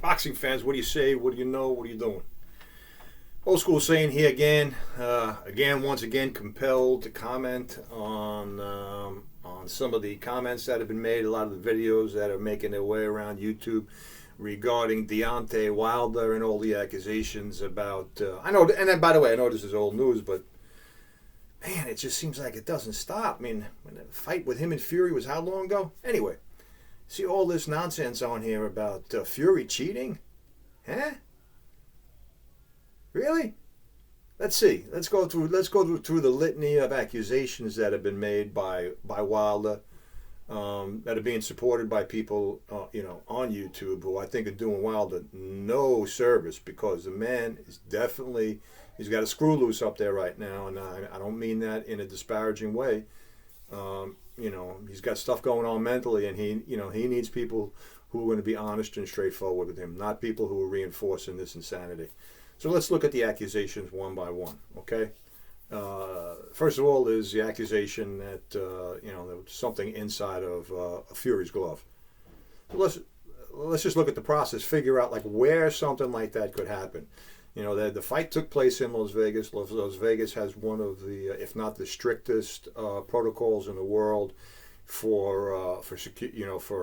boxing fans, what do you say? What do you know? What are you doing? Old school saying here again. Once again, compelled to comment on some of the comments that have been made. A lot of the videos that are making their way around YouTube regarding Dionte Wilder and all the accusations about. I know, and then by the way, I know this is old news, but man, it just seems like it doesn't stop. I mean, when the fight with him and Fury was how long ago? Anyway, see all this nonsense on here about Fury cheating? Huh? Really? Let's see. Let's go through the litany of accusations that have been made by Wilder, that are being supported by people, on YouTube, who I think are doing Wilder no service, because the man is definitely, he's got a screw loose up there right now, and I don't mean that in a disparaging way. He's got stuff going on mentally, and he needs people who are going to be honest and straightforward with him, not people who are reinforcing this insanity. So let's look at the accusations one by one, okay? First of all, there's the accusation that there was something inside of Fury's glove. So let's just look at the process, figure out like where something like that could happen. The fight took place in Las Vegas. Las Vegas has one of the, if not the strictest protocols in the world for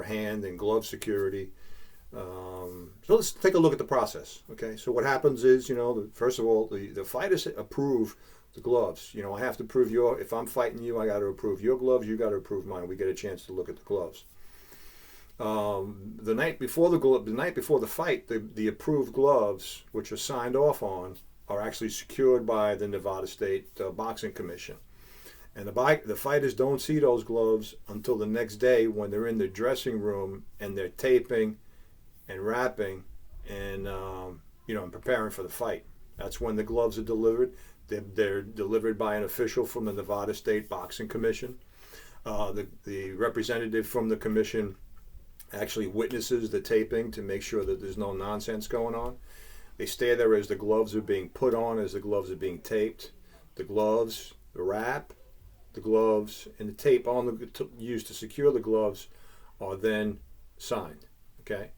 hand and glove security. So let's take a look at the process. Okay, so what happens is, first of all, the fighters approve the gloves. I have to approve if I'm fighting you, I got to approve your gloves. You got to approve mine. We get a chance to look at the gloves. The night before the fight, the approved gloves, which are signed off on, are actually secured by the Nevada State Boxing Commission. And the fighters don't see those gloves until the next day, when they're in the dressing room and they're taping and wrapping and and preparing for the fight. That's when the gloves are delivered. They're delivered by an official from the Nevada State Boxing Commission. The representative from the commission actually witnesses the taping to make sure that there's no nonsense going on. They stay there as the gloves are being put on, as the gloves are being taped. The gloves, the wrap, the gloves, and the tape used to secure the gloves are then signed. Okay.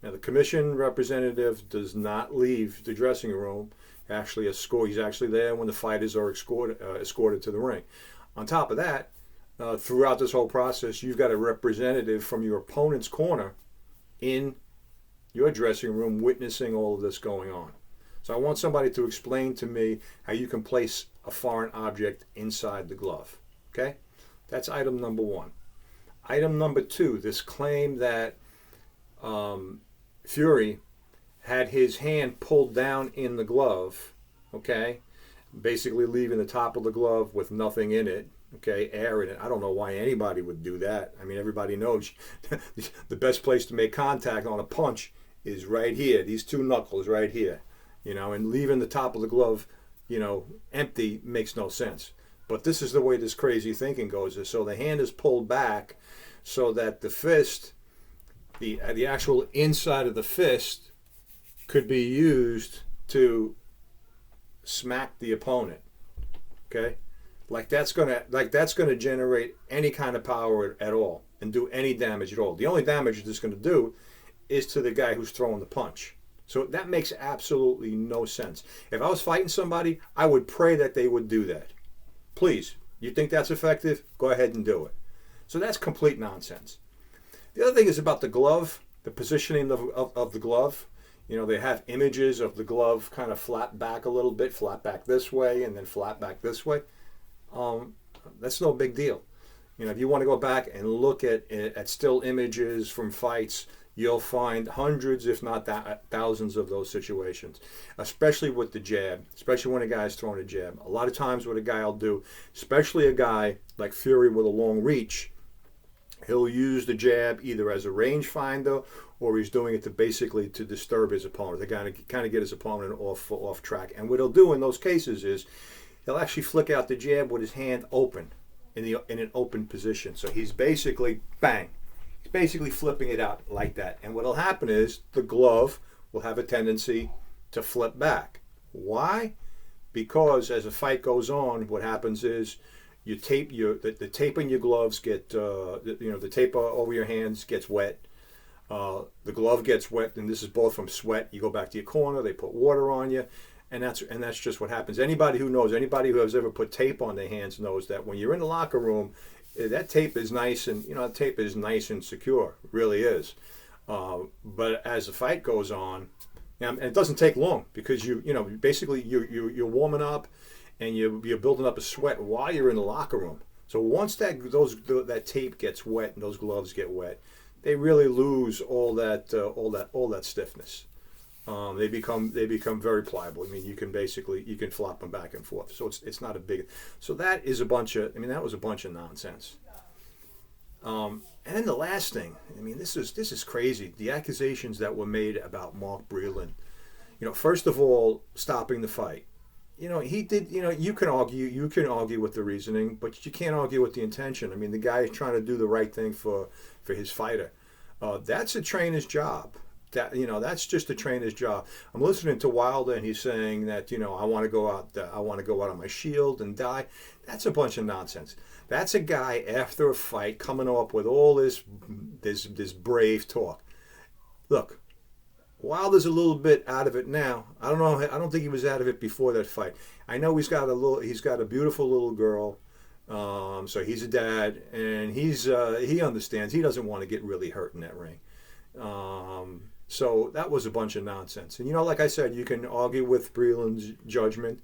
Now, the commission representative does not leave the dressing room. He's actually there when the fighters are escorted to the ring. On top of that, throughout this whole process, you've got a representative from your opponent's corner in your dressing room witnessing all of this going on. So I want somebody to explain to me how you can place a foreign object inside the glove. Okay? That's item number one. Item number two, this claim that Fury had his hand pulled down in the glove, okay, basically leaving the top of the glove with nothing in it, okay, air in it. I don't know why anybody would do that. I mean, everybody knows the best place to make contact on a punch is right here, these two knuckles right here, and leaving the top of the glove, empty makes no sense. But this is the way this crazy thinking goes. So the hand is pulled back so that the fist, the actual inside of the fist, could be used to smack the opponent. Okay, like that's gonna generate any kind of power at all and do any damage at all. The only damage it's going to do is to the guy who's throwing the punch. So that makes absolutely no sense. If I was fighting somebody, I would pray that they would do that. Please, you think that's effective? Go ahead and do it. So that's complete nonsense. The other thing is about the glove, the positioning of the glove. They have images of the glove kind of flat back a little bit, flat back this way, and then flat back this way. That's no big deal. If you want to go back and look at still images from fights, you'll find hundreds, if not thousands, of those situations, especially with the jab, especially when a guy's throwing a jab. A lot of times what a guy will do, especially a guy like Fury with a long reach, he'll use the jab either as a rangefinder, or he's doing it to disturb his opponent, to kind of get his opponent off track. And what he'll do in those cases is he'll actually flick out the jab with his hand open, in an open position. So he's basically, bang, he's basically flipping it out like that. And what'll happen is the glove will have a tendency to flip back. Why? Because as the fight goes on, what happens is you tape the tape in your gloves the tape over your hands gets wet. The glove gets wet, and this is both from sweat. You go back to your corner, they put water on you, and that's just what happens. Anybody who has ever put tape on their hands knows that when you're in the locker room, that tape is nice, and tape is nice and secure, it really is. But as the fight goes on, and it doesn't take long because basically you're warming up, and you're building up a sweat while you're in the locker room. So once that tape gets wet and those gloves get wet, they really lose all that stiffness. They become very pliable. I mean, you can flop them back and forth. So it's not a big. So that was a bunch of nonsense. And then the last thing, I mean, this is crazy. The accusations that were made about Mark Breland. First of all, stopping the fight. He did. You can argue with the reasoning, but you can't argue with the intention. I mean, the guy is trying to do the right thing for his fighter. That's a trainer's job. That's just a trainer's job. I'm listening to Wilder, and he's saying that I want to go out on my shield and die. That's a bunch of nonsense. That's a guy after a fight coming up with all this brave talk. Look, Wilder's a little bit out of it now. I don't know. I don't think he was out of it before that fight. I know he's got a beautiful little girl. So he's a dad, and he understands. He doesn't want to get really hurt in that ring. So that was a bunch of nonsense. And like I said, you can argue with Breland's judgment.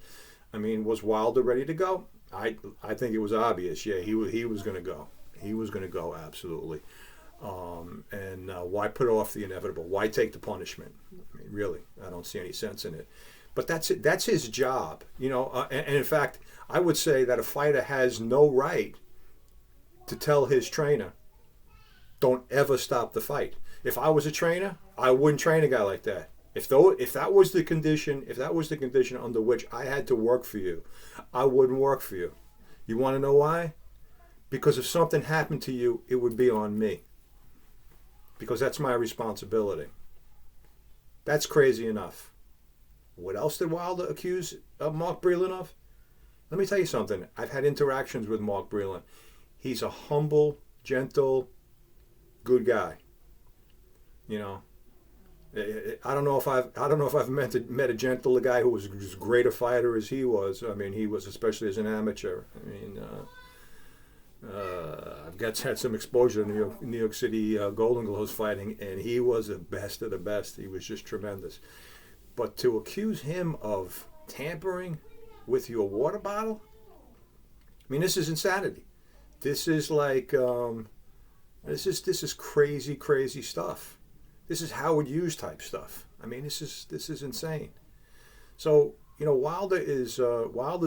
I mean, was Wilder ready to go? I think it was obvious. Yeah, he was going to go. He was going to go, absolutely. And why put off the inevitable? Why take the punishment? I mean, really, I don't see any sense in it. But that's it. That's his job, and in fact, I would say that a fighter has no right to tell his trainer, "Don't ever stop the fight." If I was a trainer, I wouldn't train a guy like that. If that was the condition under which I had to work for you, I wouldn't work for you. You want to know why? Because if something happened to you, it would be on me. Because that's my responsibility. That's crazy enough. What else did Wilder accuse Mark Breland of? Let me tell you something. I've had interactions with Mark Breland. He's a humble, gentle, good guy. I don't know if I've met a gentle guy who was as great a fighter as he was. I mean, he was, especially as an amateur. I mean, I've had some exposure to New York City Golden Gloves fighting, and he was the best of the best. He was just tremendous. But to accuse him of tampering with your water bottle, I mean, this is insanity. This is like this is crazy, crazy stuff. This is Howard Hughes type stuff. I mean, this is insane. So Wilder's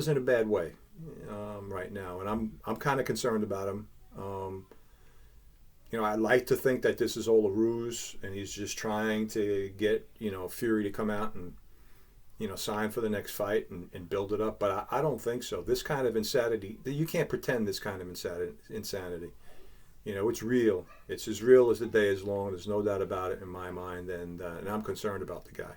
in a bad way right now, and I'm kind of concerned about him. I like to think that this is all a ruse, and he's just trying to get Fury to come out and sign for the next fight and build it up. But I don't think so. This kind of insanity, you can't pretend this kind of insanity. It's real. It's as real as the day is long. There's no doubt about it in my mind, and I'm concerned about the guy.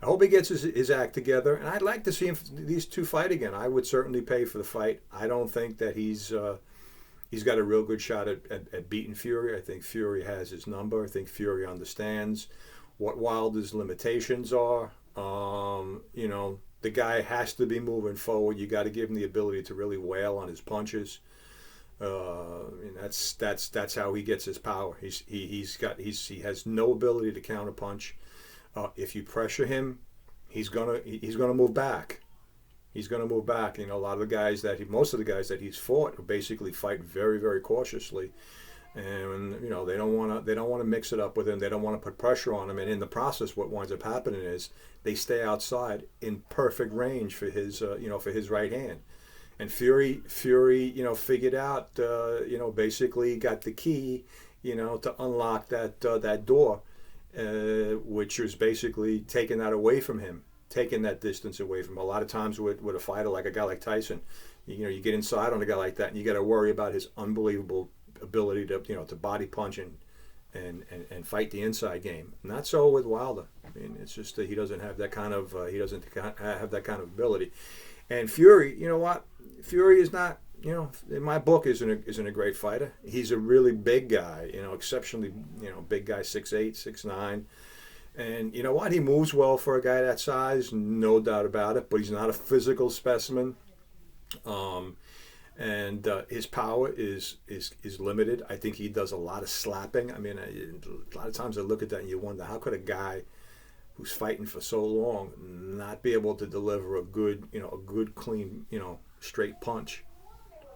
I hope he gets his act together, and I'd like to see these two fight again. I would certainly pay for the fight. I don't think that he's got a real good shot at beating Fury. I think Fury has his number. I think Fury understands what Wilder's limitations are. The guy has to be moving forward. You got to give him the ability to really wail on his punches. And that's how he gets his power. He has no ability to counterpunch. If you pressure him, he's gonna move back. He's gonna move back. A lot of the guys most of the guys that he's fought basically fight very, very cautiously, and they don't want to mix it up with him. They don't want to put pressure on him, and in the process, what winds up happening is they stay outside in perfect range for his right hand. And Fury, figured out, basically got the key, to unlock that door, which was basically taking that away from him, taking that distance away from him. A lot of times with a fighter like a guy like Tyson, you get inside on a guy like that, and you got to worry about his unbelievable ability to body punch and fight the inside game. Not so with Wilder. I mean, it's just that he doesn't have that kind of ability. And Fury, you know what? Fury is not in my book, isn't a great fighter. He's a really big guy, exceptionally, big guy, 6'8", 6'9". And you know what? He moves well for a guy that size, no doubt about it. But he's not a physical specimen, and his power is limited. I think he does a lot of slapping. I mean, a lot of times I look at that and you wonder, how could a guy who's fighting for so long not be able to deliver a good clean, straight punch?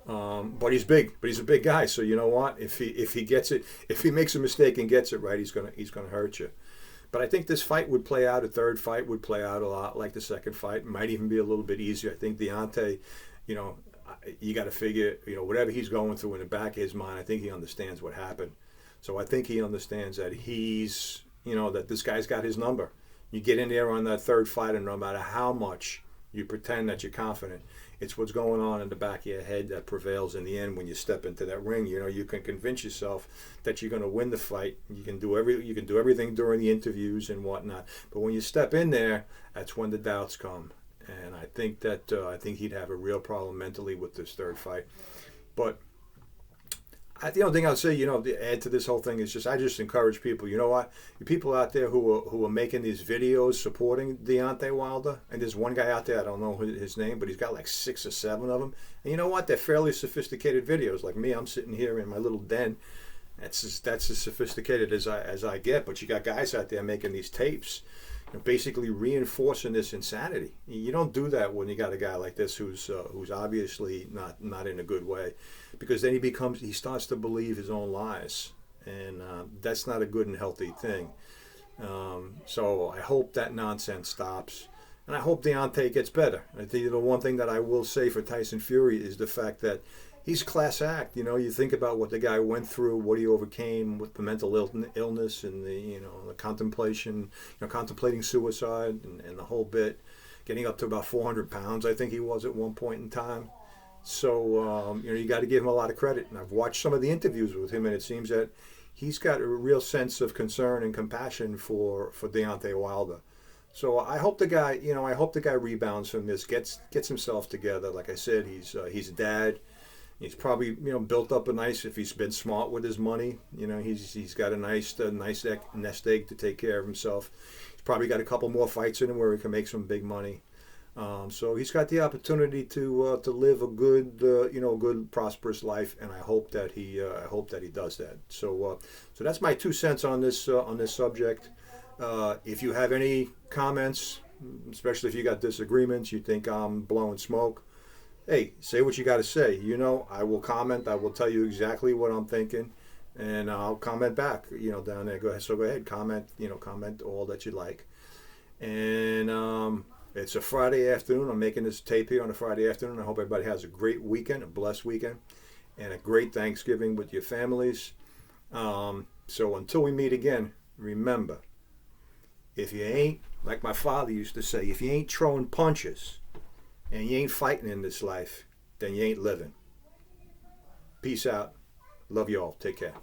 But he's big. But he's a big guy. So you know what? If he gets it, if he makes a mistake and gets it right, he's gonna hurt you. But I think this fight would play out. A third fight would play out a lot like the second fight. Might even be a little bit easier. I think Deonte, you got to figure, whatever he's going through in the back of his mind, I think he understands what happened. So I think he understands that that this guy's got his number. You get in there on that third fight, and no matter how much you pretend that you're confident, it's what's going on in the back of your head that prevails in the end when you step into that ring. You can convince yourself that you're going to win the fight. You can do everything during the interviews and whatnot. But when you step in there, that's when the doubts come. And I think he'd have a real problem mentally with this third fight. But the only thing I'll say, to add to this whole thing is I just encourage people. You know what? The people out there who are making these videos supporting Deonte Wilder, and there's one guy out there, I don't know his name, but he's got like 6 or 7 of them. And you know what? They're fairly sophisticated videos. Like me, I'm sitting here in my little den. That's as sophisticated as I get. But you got guys out there making these tapes, basically reinforcing this insanity. You don't do that when you got a guy like this who's obviously not in a good way, because then he starts to believe his own lies, and that's not a good and healthy thing. So I hope that nonsense stops, and I hope Deonte gets better. I think the one thing that I will say for Tyson Fury is the fact that he's a class act. You think about what the guy went through, what he overcame with the mental illness and the contemplating suicide and the whole bit, getting up to about 400 pounds, I think he was at one point in time. So you got to give him a lot of credit. And I've watched some of the interviews with him, and it seems that he's got a real sense of concern and compassion for Deonte Wilder. So I hope the guy rebounds from this, gets himself together. Like I said, he's a dad. He's probably built up if he's been smart with his money. He's got a nice nest egg to take care of himself. He's probably got a couple more fights in him where he can make some big money. So he's got the opportunity to live a good prosperous life, and I hope that he does that. So that's my 2 cents on this subject. If you have any comments, especially if you got disagreements, you think I'm blowing smoke, hey, say what you got to say. I will comment. I will tell you exactly what I'm thinking, and I'll comment back. Down there. Go ahead, comment. Comment all that you like. And it's a Friday afternoon. I'm making this tape here on a Friday afternoon. I hope everybody has a great weekend, a blessed weekend, and a great Thanksgiving with your families. So until we meet again, remember, if you ain't, like my father used to say, if you ain't throwing punches and you ain't fighting in this life, then you ain't living. Peace out. Love you all. Take care.